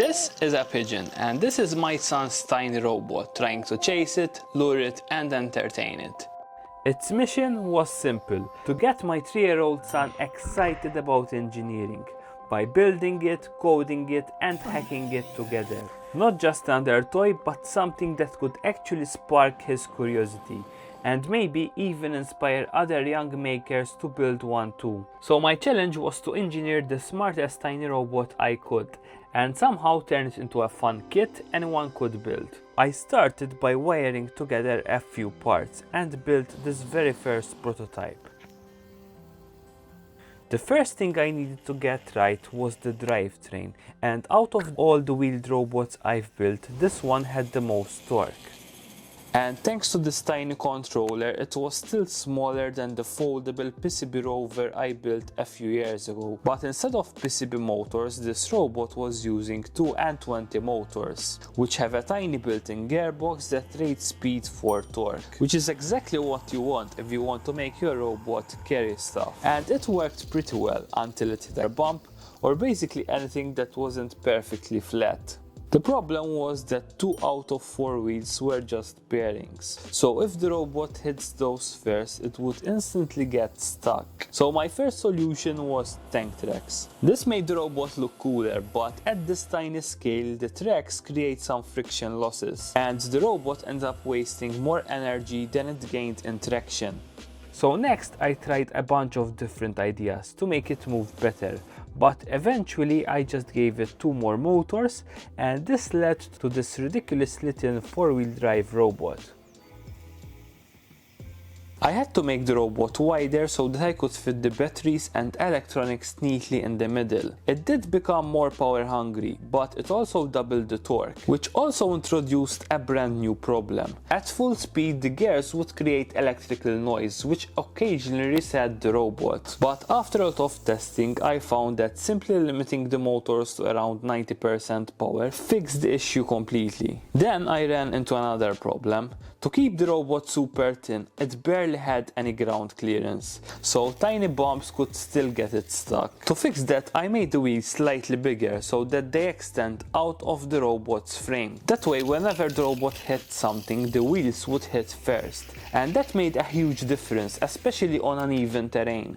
This is a pigeon, and this is my son's tiny robot, trying to chase it, lure it, and entertain it. Its mission was simple: to get my 3-year-old son excited about engineering by building it, coding it, and hacking it together. Not just another toy, but something that could actually spark his curiosity and maybe even inspire other young makers to build one too. So my challenge was to engineer the smartest tiny robot I could and somehow turn it into a fun kit anyone could build. I started by wiring together a few parts and built this very first prototype. The first thing I needed to get right was the drivetrain, and out of all the wheeled robots I've built, this one had the most torque. And thanks to this tiny controller, it was still smaller than the foldable PCB rover I built a few years ago. But instead of PCB motors, this robot was using 220 motors, which have a tiny built-in gearbox that rates speed for torque, which is exactly what you want if you want to make your robot carry stuff. And it worked pretty well until it hit a bump, or basically anything that wasn't perfectly flat. The problem was that 2 out of 4 wheels were just bearings. So if the robot hits those first, it would instantly get stuck. So my first solution was tank tracks. This made the robot look cooler, but at this tiny scale, the tracks create some friction losses, and the robot ends up wasting more energy than it gained in traction. So next I tried a bunch of different ideas to make it move better, but eventually I just gave it 2 more motors, and this led to this ridiculously thin 4-wheel drive robot. I had to make the robot wider so that I could fit the batteries and electronics neatly in the middle. It did become more power hungry, but it also doubled the torque, which also introduced a brand new problem. At full speed, the gears would create electrical noise, which occasionally reset the robot. But after a lot of testing, I found that simply limiting the motors to around 90% power fixed the issue completely. Then I ran into another problem. To keep the robot super thin, it barely had any ground clearance, so tiny bumps could still get it stuck. To fix that, I made the wheels slightly bigger so that they extend out of the robot's frame. That way, whenever the robot hit something, the wheels would hit first, and that made a huge difference, especially on uneven terrain.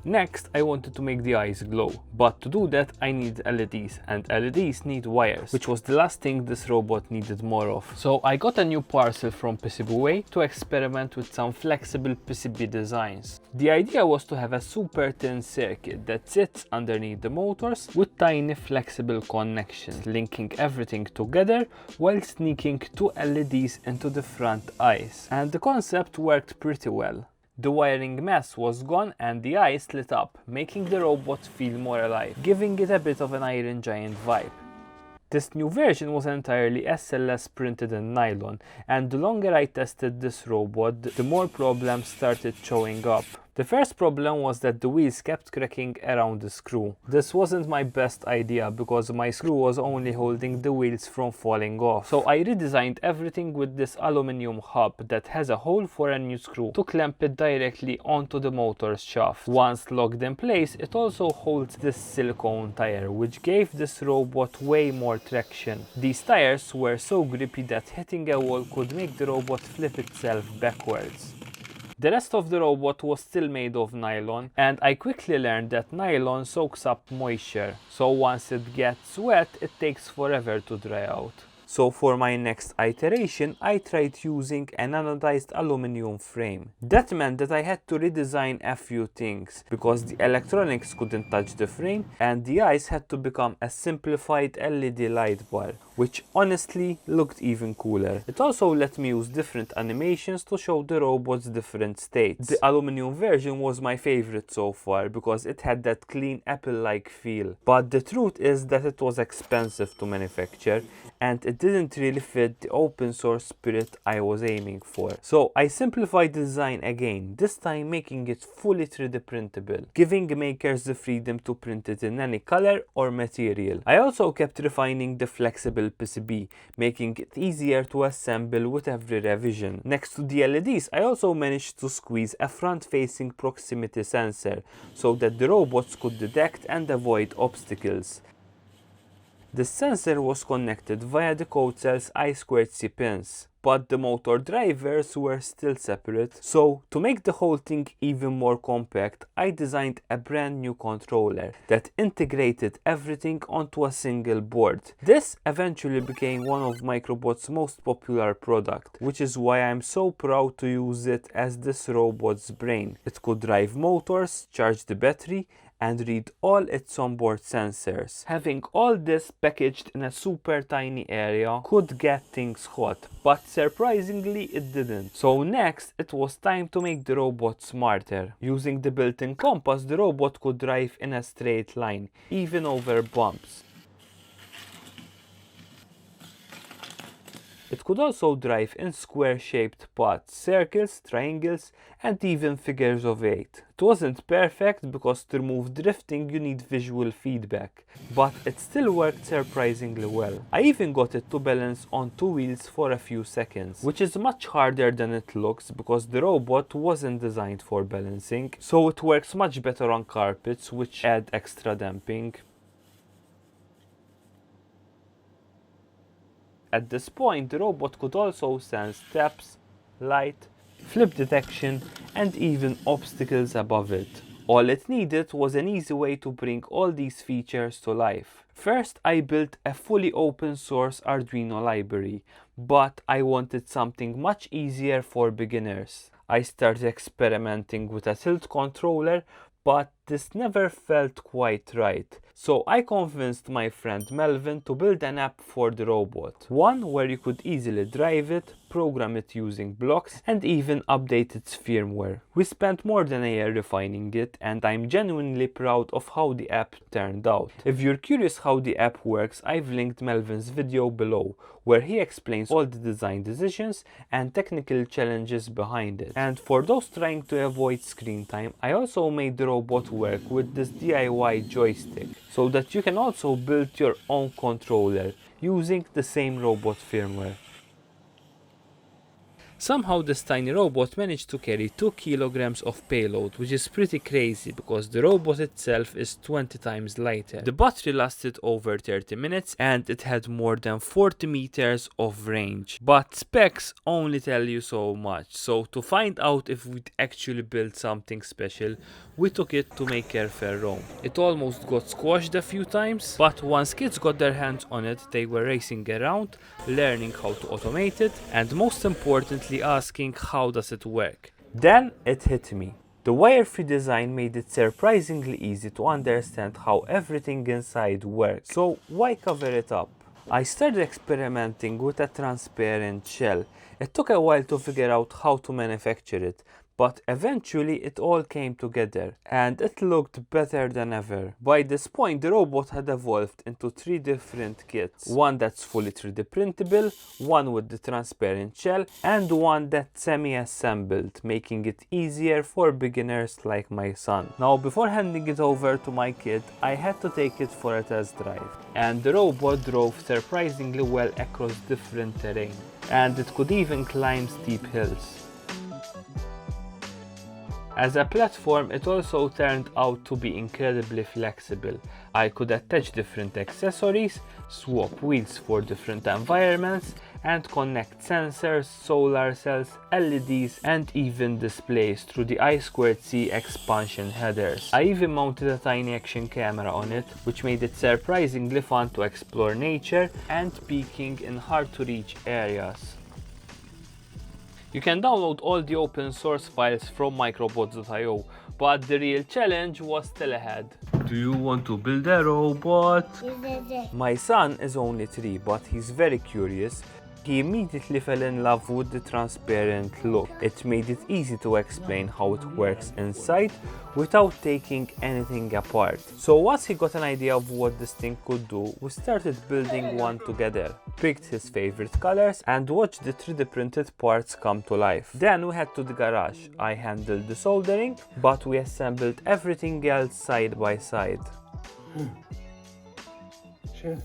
Next, I wanted to make the eyes glow, but to do that I need LEDs, and LEDs need wires, which was the last thing this robot needed more of. So I got a new parcel from PCBWay to experiment with some flexible PCB designs. The idea was to have a super thin circuit that sits underneath the motors with tiny flexible connections, linking everything together while sneaking 2 LEDs into the front eyes. And the concept worked pretty well. The wiring mess was gone and the eyes lit up, making the robot feel more alive, giving it a bit of an Iron Giant vibe. This new version was entirely SLS printed in nylon, and the longer I tested this robot, the more problems started showing up. The first problem was that the wheels kept cracking around the screw. This wasn't my best idea because my screw was only holding the wheels from falling off. So I redesigned everything with this aluminum hub that has a hole for a new screw to clamp it directly onto the motor's shaft. Once locked in place, it also holds this silicone tire, which gave this robot way more traction. These tires were so grippy that hitting a wall could make the robot flip itself backwards. The rest of the robot was still made of nylon, and I quickly learned that nylon soaks up moisture, so once it gets wet, it takes forever to dry out. So for my next iteration, I tried using an anodized aluminum frame. That meant that I had to redesign a few things, because the electronics couldn't touch the frame, and the eyes had to become a simplified LED light bar, which honestly looked even cooler. It also let me use different animations to show the robot's different states. The aluminum version was my favorite so far, because it had that clean Apple-like feel. But the truth is that it was expensive to manufacture, and it didn't really fit the open source spirit I was aiming for. So I simplified the design again, this time making it fully 3D printable, giving makers the freedom to print it in any color or material. I also kept refining the flexible PCB, making it easier to assemble with every revision. Next to the LEDs, I also managed to squeeze a front-facing proximity sensor so that the robots could detect and avoid obstacles. The sensor was connected via the code cell's I2C pins, but the motor drivers were still separate. So to make the whole thing even more compact, I designed a brand new controller that integrated everything onto a single board. This eventually became one of Microbot's most popular products, which is why I'm so proud to use it as this robot's brain. It could drive motors, charge the battery, and read all its onboard sensors. Having all this packaged in a super tiny area could get things hot, but surprisingly it didn't. So next it was time to make the robot smarter. Using the built-in compass, the robot could drive in a straight line, even over bumps. It could also drive in square-shaped paths, circles, triangles, and even figures of 8. It wasn't perfect because to remove drifting you need visual feedback, but it still worked surprisingly well. I even got it to balance on 2 wheels for a few seconds, which is much harder than it looks because the robot wasn't designed for balancing, so it works much better on carpets, which add extra damping. At this point, the robot could also sense steps, light, flip detection, and even obstacles above it. All it needed was an easy way to bring all these features to life. First, I built a fully open source Arduino library, but I wanted something much easier for beginners. I started experimenting with a tilt controller, but this never felt quite right. So I convinced my friend Melvin to build an app for the robot. One where you could easily drive it, program it using blocks, and even update its firmware. We spent more than a year refining it, and I'm genuinely proud of how the app turned out. If you're curious how the app works, I've linked Melvin's video below, where he explains all the design decisions and technical challenges behind it. And for those trying to avoid screen time, I also made the robot work with this DIY joystick, so that you can also build your own controller using the same robot firmware. Somehow this tiny robot managed to carry 2 kilograms of payload, which is pretty crazy because the robot itself is 20 times lighter. The battery lasted over 30 minutes and it had more than 40 meters of range. But specs only tell you so much, so to find out if we'd actually built something special, we took it to Maker Faire Rome. It almost got squashed a few times, but once kids got their hands on it, they were racing around, learning how to automate it, and most importantly asking how does it work. Then it hit me. The wire-free design made it surprisingly easy to understand how everything inside works, so why cover it up? I started experimenting with a transparent shell. It took a while to figure out how to manufacture it, but eventually it all came together and it looked better than ever. By this point the robot had evolved into 3 different kits. One that's fully 3D printable, one with the transparent shell, and one that's semi-assembled, making it easier for beginners like my son. Now before handing it over to my kid, I had to take it for a test drive. And the robot drove surprisingly well across different terrain. And it could even climb steep hills. As a platform, it also turned out to be incredibly flexible. I could attach different accessories, swap wheels for different environments, and connect sensors, solar cells, LEDs, and even displays through the I2C expansion headers. I even mounted a tiny action camera on it, which made it surprisingly fun to explore nature and peeking in hard-to-reach areas. You can download all the open source files from microbots.io, but the real challenge was still ahead. Do you want to build a robot? My son is only 3, but he's very curious. He immediately fell in love with the transparent look. It made it easy to explain how it works inside without taking anything apart. So once he got an idea of what this thing could do, we started building one together, picked his favorite colors and watched the 3D printed parts come to life. Then we head to the garage. I handled the soldering, but we assembled everything else side by side. Sure.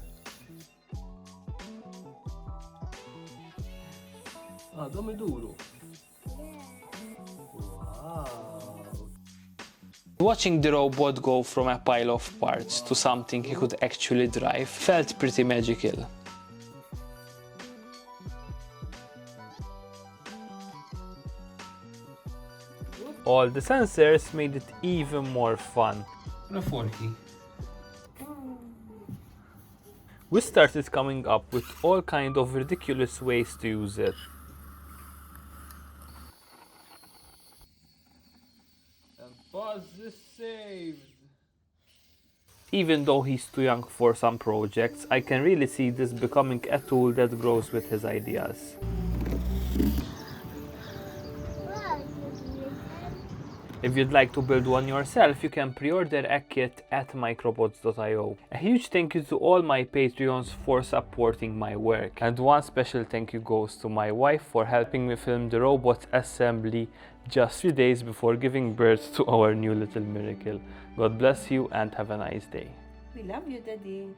Dove duro. Wow. Watching the robot go from a pile of parts to something he could actually drive felt pretty magical. All the sensors made it even more fun. Una forky. We started coming up with all kinds of ridiculous ways to use it. And Buzz is saved. Even though he's too young for some projects, I can really see this becoming a tool that grows with his ideas. If you'd like to build one yourself, you can pre-order a kit at microbots.io. A huge thank you to all my Patreons for supporting my work. And one special thank you goes to my wife for helping me film the robot assembly just 3 days before giving birth to our new little miracle. God bless you and have a nice day. We love you, Daddy.